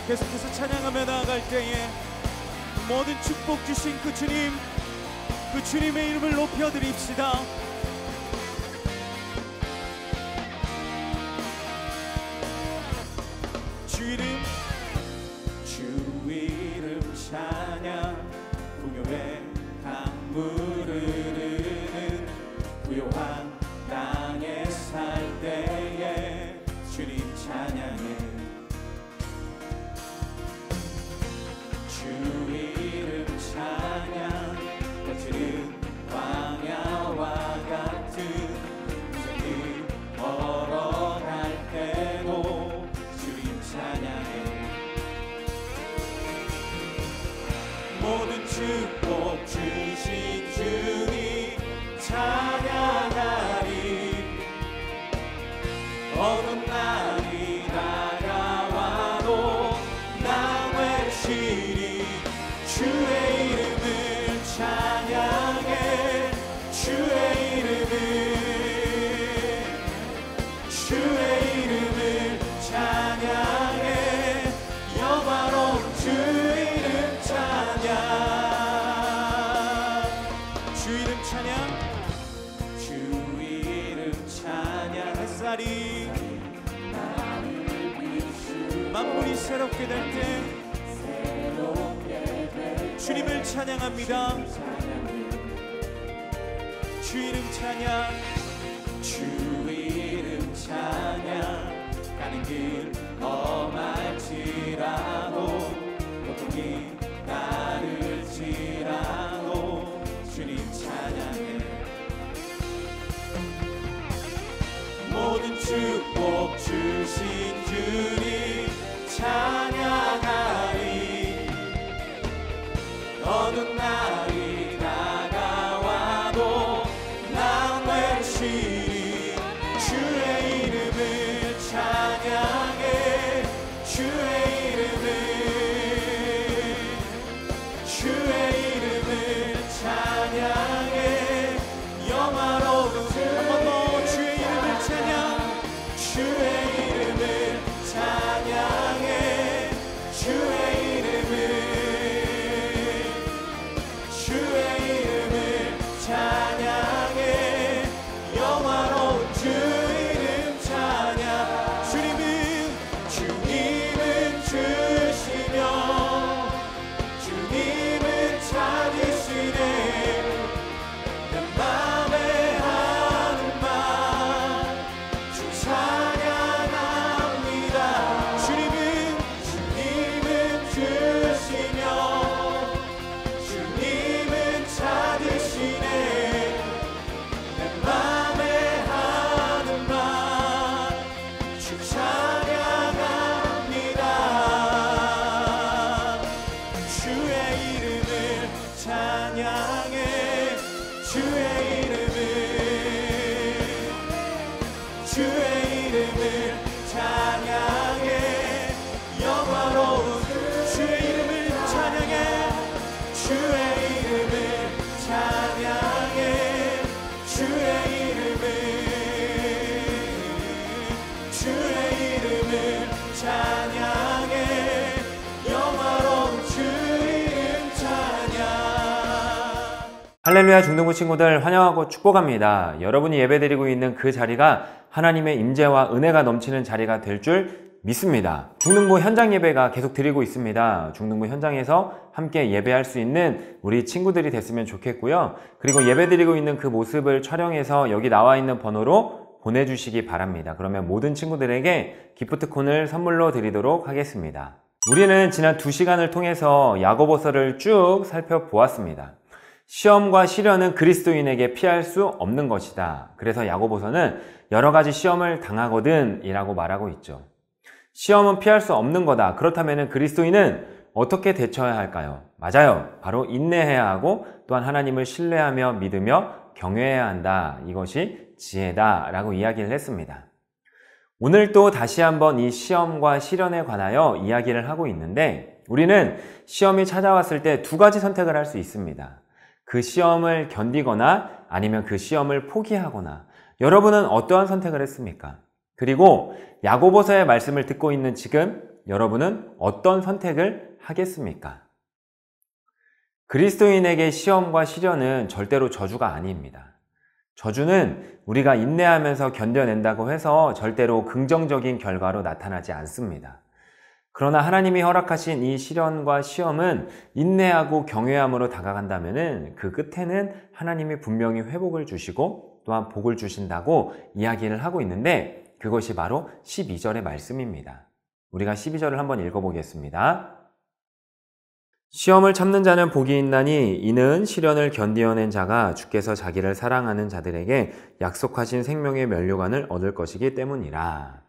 계속해서 찬양하며 나아갈 때에 모든 축복 주신 그 주님, 그 주님의 이름을 높여드립시다. 주 이름 찬양, 풍요의 강물을 흐르는 부요한 땅에 살 때에 주님 찬양해. 주 이름 찬양, 거칠은 광야와 같은 인생이 걸어갈 때도 주님 찬양해. 모든 축복 주신 주님 찬양하리. 어느 날이 다가와도 나 외치리. 주의 이름을 찬양해. 주의 이름을 찬양해. 영화로운 주 이름 찬양. 주 이름 찬양, 주 이름 찬양. 햇살이 만물이 새롭게 될 때 주님을 찬양합니다. 주 이름 찬양, 주 이름 찬양. 가는 길 험할지라도 고통이 따를지라도 주님 찬양해. 모든 축복 주신 주님 찬양하리. 어느 날이 다가와도 난 외치리. 주의 이름을 찬양해. 주의 이름을 찬양해. 영화로운 한 번 더 주의 이름을 찬양. 주의 이름을 찬양해. 주의 이름을 찬양해. 영화로운 주 이름 찬양. 주님은 주시며 주님은 찾으시네. 내 맘에 하는 말 주 찬양합니다. 주님은 주시며 주님은 찾으시네. 내 맘에 하는 말 주 찬양합니다. 주의 이름을 찬양해. 주의 이름을 찬양해. 영화로운 주의 이름을 찬양해. 주의 이름을 찬양해. 주의 이름을 찬양해. 영화로운 주 이름 찬양. 할렐루야 중등부 친구들 환영하고 축복합니다. 여러분이 예배드리고 있는 그 자리가 하나님의 임재와 은혜가 넘치는 자리가 될 줄 믿습니다. 중등부 현장 예배가 계속 드리고 있습니다. 중등부 현장에서 함께 예배할 수 있는 우리 친구들이 됐으면 좋겠고요. 그리고 예배드리고 있는 그 모습을 촬영해서 여기 나와 있는 번호로 보내주시기 바랍니다. 그러면 모든 친구들에게 기프트콘을 선물로 드리도록 하겠습니다. 우리는 지난 2시간을 통해서 야고보서를 쭉 살펴보았습니다. 시험과 시련은 그리스도인에게 피할 수 없는 것이다. 그래서 야고보서는 여러 가지 시험을 당하거든 이라고 말하고 있죠. 시험은 피할 수 없는 거다. 그렇다면 그리스도인은 어떻게 대처해야 할까요? 맞아요. 바로 인내해야 하고 또한 하나님을 신뢰하며 믿으며 경외해야 한다. 이것이 지혜다 라고 이야기를 했습니다. 오늘 또 다시 한번 이 시험과 시련에 관하여 이야기를 하고 있는데 우리는 시험이 찾아왔을 때 두 가지 선택을 할 수 있습니다. 그 시험을 견디거나 아니면 그 시험을 포기하거나. 여러분은 어떠한 선택을 했습니까? 그리고 야고보서의 말씀을 듣고 있는 지금 여러분은 어떤 선택을 하겠습니까? 그리스도인에게 시험과 시련은 절대로 저주가 아닙니다. 저주는 우리가 인내하면서 견뎌낸다고 해서 절대로 긍정적인 결과로 나타나지 않습니다. 그러나 하나님이 허락하신 이 시련과 시험은 인내하고 경외함으로 다가간다면 그 끝에는 하나님이 분명히 회복을 주시고 또한 복을 주신다고 이야기를 하고 있는데, 그것이 바로 12절의 말씀입니다. 우리가 12절을 한번 읽어보겠습니다. 시험을 참는 자는 복이 있나니 이는 시련을 견디어낸 자가 주께서 자기를 사랑하는 자들에게 약속하신 생명의 면류관을 얻을 것이기 때문이라.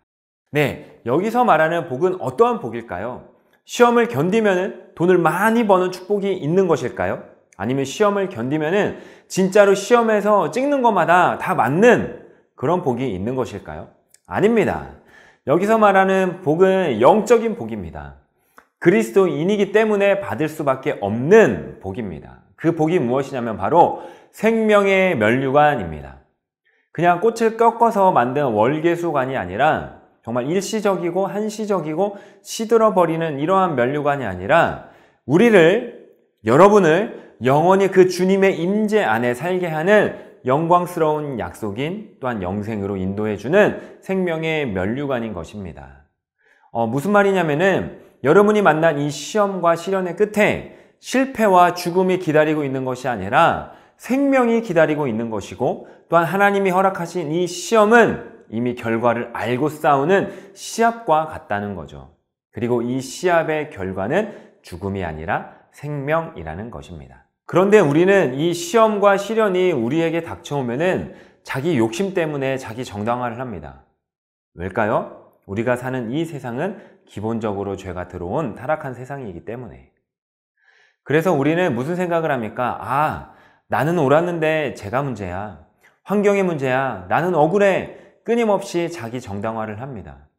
네, 여기서 말하는 복은 어떠한 복일까요? 시험을 견디면 돈을 많이 버는 축복이 있는 것일까요? 아니면 시험을 견디면 진짜로 시험에서 찍는 것마다 다 맞는 그런 복이 있는 것일까요? 아닙니다. 여기서 말하는 복은 영적인 복입니다. 그리스도인이기 때문에 받을 수밖에 없는 복입니다. 그 복이 무엇이냐면 바로 생명의 면류관입니다. 그냥 꽃을 꺾어서 만든 월계수관이 아니라 정말 일시적이고 한시적이고 시들어버리는 이러한 면류관이 아니라 우리를, 여러분을 영원히 그 주님의 임재 안에 살게 하는 영광스러운 약속인 또한 영생으로 인도해주는 생명의 면류관인 것입니다. 무슨 말이냐면은 여러분이 만난 이 시험과 시련의 끝에 실패와 죽음이 기다리고 있는 것이 아니라 생명이 기다리고 있는 것이고, 또한 하나님이 허락하신 이 시험은 이미 결과를 알고 싸우는 시합과 같다는 거죠. 그리고 이 시합의 결과는 죽음이 아니라 생명이라는 것입니다. 그런데 우리는 이 시험과 시련이 우리에게 닥쳐오면은 자기 욕심 때문에 자기 정당화를 합니다. 왜일까요? 우리가 사는 이 세상은 기본적으로 죄가 들어온 타락한 세상이기 때문에. 그래서 우리는 무슨 생각을 합니까? 나는 옳았는데 죄가 문제야. 환경의 문제야. 나는 억울해. 끊임없이 자기 정당화를 합니다.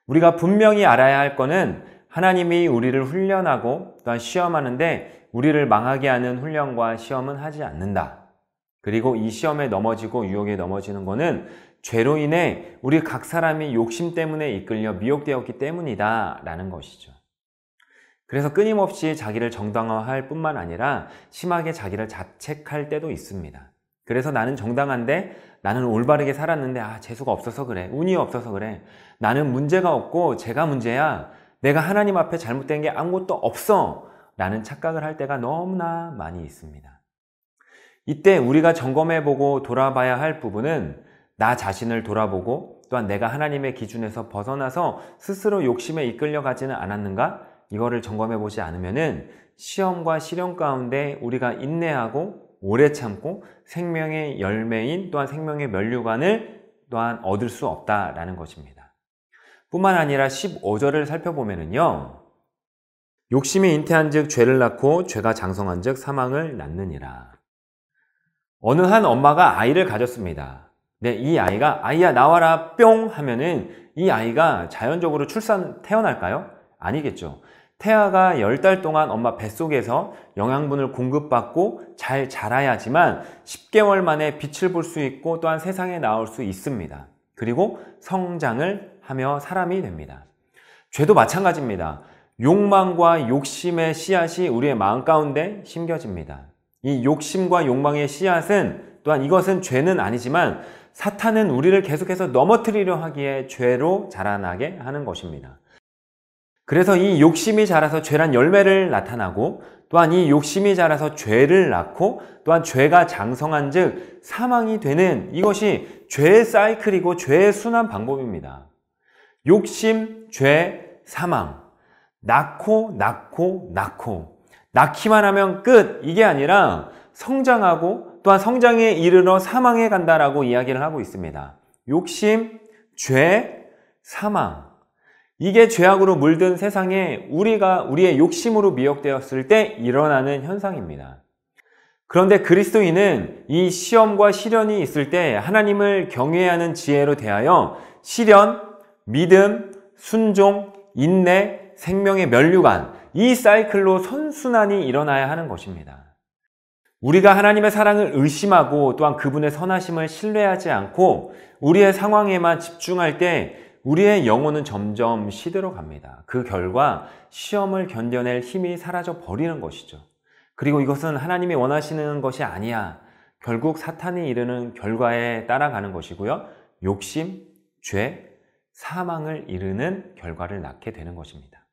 우리가 분명히 알아야 할 거는 하나님이 우리를 훈련하고 또한 시험하는데 우리를 망하게 하는 훈련과 시험은 하지 않는다. 그리고 이 시험에 넘어지고 유혹에 넘어지는 거는 죄로 인해 우리 각 사람이 욕심 때문에 이끌려 미혹되었기 때문이다 라는 것이죠. 그래서 끊임없이 자기를 정당화할 뿐만 아니라 심하게 자기를 자책할 때도 있습니다. 그래서 나는 정당한데, 나는 올바르게 살았는데 재수가 없어서 그래, 운이 없어서 그래, 나는 문제가 없고 죄가 문제야, 내가 하나님 앞에 잘못된 게 아무것도 없어 라는 착각을 할 때가 너무나 많이 있습니다. 이때 우리가 점검해보고 돌아봐야 할 부분은 나 자신을 돌아보고 또한 내가 하나님의 기준에서 벗어나서 스스로 욕심에 이끌려가지는 않았는가? 이거를 점검해보지 않으면은 시험과 시련 가운데 우리가 인내하고 오래 참고 생명의 열매인 또한 생명의 면류관을 또한 얻을 수 없다라는 것입니다. 뿐만 아니라 15절을 살펴보면은요, 욕심이 잉태한 즉 죄를 낳고 죄가 장성한 즉 사망을 낳느니라. 어느 한 엄마가 아이를 가졌습니다. 네, 이 아이가 아이야 나와라 뿅 하면은 이 아이가 자연적으로 태어날까요? 아니겠죠. 태아가 10달 동안 엄마 뱃속에서 영양분을 공급받고 잘 자라야지만 10개월 만에 빛을 볼 수 있고 또한 세상에 나올 수 있습니다. 그리고 성장을 하며 사람이 됩니다. 죄도 마찬가지입니다. 욕망과 욕심의 씨앗이 우리의 마음 가운데 심겨집니다. 이 욕심과 욕망의 씨앗은 또한 이것은 죄는 아니지만 사탄은 우리를 계속해서 넘어뜨리려 하기에 죄로 자라나게 하는 것입니다. 그래서 이 욕심이 자라서 죄란 열매를 나타나고 또한 이 욕심이 자라서 죄를 낳고 또한 죄가 장성한 즉 사망이 되는, 이것이 죄의 사이클이고 죄의 순환 방법입니다. 욕심, 죄, 사망. 낳고 낳기만 하면 끝, 이게 아니라 성장하고 또한 성장에 이르러 사망에 간다라고 이야기를 하고 있습니다. 욕심, 죄, 사망. 이게 죄악으로 물든 세상에 우리의 욕심으로 미혹되었을 때 일어나는 현상입니다. 그런데 그리스도인은 이 시험과 시련이 있을 때 하나님을 경외하는 지혜로 대하여 시련, 믿음, 순종, 인내, 생명의 면류관, 이 사이클로 선순환이 일어나야 하는 것입니다. 우리가 하나님의 사랑을 의심하고 또한 그분의 선하심을 신뢰하지 않고 우리의 상황에만 집중할 때 우리의 영혼은 점점 시들어 갑니다. 그 결과 시험을 견뎌낼 힘이 사라져 버리는 것이죠. 그리고 이것은 하나님이 원하시는 것이 아니야. 결국 사탄이 이르는 결과에 따라가는 것이고요. 욕심, 죄, 사망을 이르는 결과를 낳게 되는 것입니다.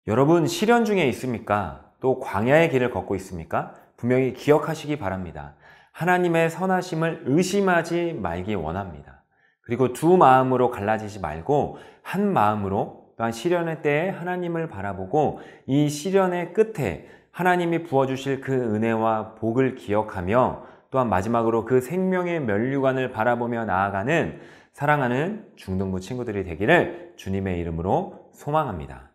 여러분, 시련 중에 있습니까? 또 광야의 길을 걷고 있습니까? 분명히 기억하시기 바랍니다. 하나님의 선하심을 의심하지 말기 원합니다. 그리고 두 마음으로 갈라지지 말고 한 마음으로 또한 시련의 때에 하나님을 바라보고 이 시련의 끝에 하나님이 부어주실 그 은혜와 복을 기억하며 또한 마지막으로 그 생명의 면류관을 바라보며 나아가는 사랑하는 중등부 친구들이 되기를 주님의 이름으로 소망합니다.